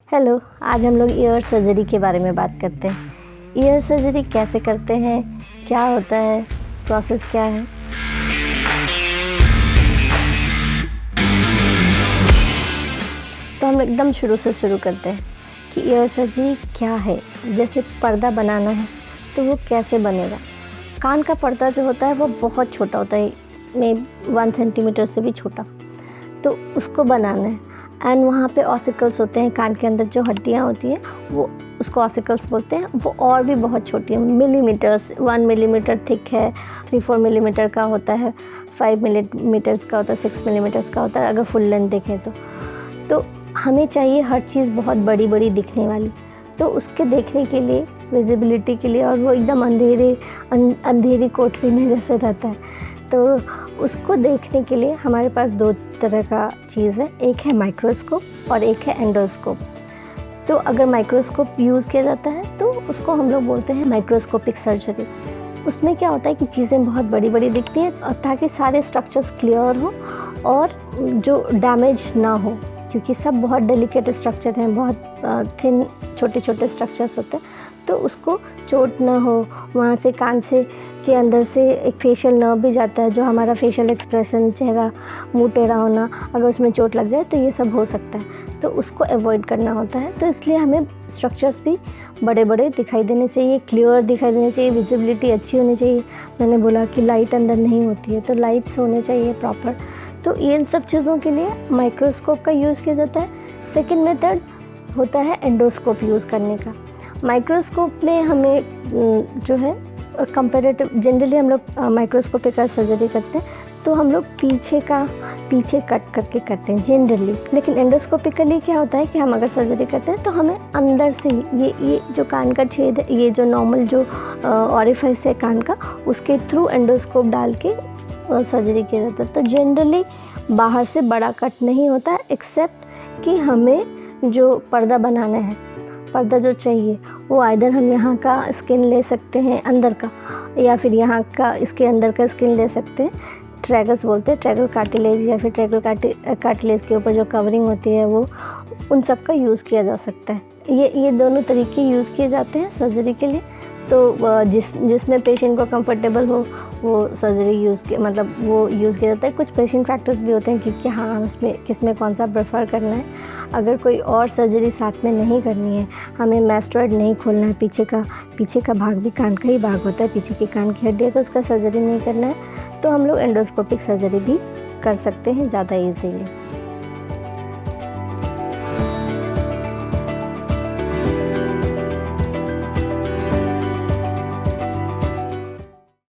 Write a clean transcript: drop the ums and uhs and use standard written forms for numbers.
Hello, आज हम लोग ईयर सर्जरी के बारे में बात करते हैं। ईयर सर्जरी कैसे करते हैं, क्या होता है, प्रोसेस क्या है। तो हम एकदम शुरू से शुरू करते हैं कि ईयर सर्जरी क्या है। जैसे पर्दा बनाना है तो वो कैसे बनेगा। कान का पर्दा जो होता है वो बहुत छोटा होता है, में 1 सेंटीमीटर से भी छोटा, तो उसको बनाना है। एंड वहाँ पे ऑसिकल्स होते हैं, कान के अंदर जो हड्डियाँ होती हैं वो उसको ऑसिकल्स बोलते हैं। वो और भी बहुत छोटी है, मिलीमीटर्स, 1 मिलीमीटर थिक है, 3-4 मिलीमीटर का होता है, 5 मिलीमीटर्स का होता है, 6 मिलीमीटर्स का होता है अगर फुल लेंथ देखें तो हमें चाहिए हर चीज़ बहुत बड़ी बड़ी दिखने वाली। तो उसके देखने के लिए, विजिबिलिटी के लिए, और वो एकदम अंधेरी कोठरी में जैसे रहता है, तो उसको देखने के लिए हमारे पास 2 तरह का चीज़ है। एक है माइक्रोस्कोप और एक है एंडोस्कोप। तो अगर माइक्रोस्कोप यूज़ किया जाता है तो उसको हम लोग बोलते हैं माइक्रोस्कोपिक सर्जरी। उसमें क्या होता है कि चीज़ें बहुत बड़ी बड़ी दिखती हैं ताकि सारे स्ट्रक्चर्स क्लियर हो और जो डैमेज ना हो, क्योंकि सब बहुत डेलिकेट स्ट्रक्चर हैं, बहुत थिन छोटे छोटे स्ट्रक्चर्स होते हैं, तो उसको चोट ना हो। वहाँ से कान से के अंदर से एक फेशियल नर्व भी जाता है, जो हमारा फेशियल एक्सप्रेशन, चेहरा मुँह टेढ़ा होना, अगर उसमें चोट लग जाए तो ये सब हो सकता है। तो उसको अवॉइड करना होता है। तो इसलिए हमें स्ट्रक्चर्स भी बड़े बड़े दिखाई देने चाहिए, क्लियर दिखाई देने चाहिए, विजिबिलिटी अच्छी होनी चाहिए। मैंने बोला कि लाइट अंदर नहीं होती है, तो लाइट्स होने चाहिए प्रॉपर। तो इन सब चीज़ों के लिए माइक्रोस्कोप का यूज़ किया जाता है। सेकेंड मेथड होता है एंडोस्कोप यूज़ करने का। माइक्रोस्कोप में हमें जो है कंपैरेटिव, जनरली हम लोग माइक्रोस्कोपिक का सर्जरी करते हैं तो हम लोग पीछे कट करके करते हैं जनरली। लेकिन एंडोस्कोपिकली क्या होता है कि हम अगर सर्जरी करते हैं तो हमें अंदर से ये जो कान का छेद है, ये जो नॉर्मल जो ऑरिफाइस है कान का, उसके थ्रू एंडोस्कोप डाल के सर्जरी किया जाता है। तो जनरली बाहर से बड़ा कट नहीं होता है, एक्सेप्ट कि हमें जो पर्दा बनाना है, पर्दा जो चाहिए वो आइदर हम यहाँ का स्किन ले सकते हैं अंदर का, या फिर यहाँ का इसके अंदर का स्किन ले सकते हैं। ट्रैगस बोलते हैं, ट्रैगल कार्टिलेज, या फिर ट्रैगल कार्टिलेज के ऊपर जो कवरिंग होती है वो, उन सब का यूज़ किया जा सकता है। ये दोनों तरीके यूज़ किए जाते हैं सर्जरी के लिए। तो जिसमें पेशेंट को कंफर्टेबल हो वो सर्जरी वो यूज़ किया जाता है। कुछ पेशेंट फैक्टर्स भी होते हैं कि हाँ, उसमें किसमें कौन सा प्रेफर करना है। अगर कोई और सर्जरी साथ में नहीं करनी है, हमें मैस्टोइड नहीं खोलना है, पीछे का भाग भी कान का ही भाग होता है, पीछे की कान की हड्डी है, तो उसका सर्जरी नहीं करना है, तो हम लोग एंडोस्कोपिक सर्जरी भी कर सकते हैं ज़्यादा ईजीली।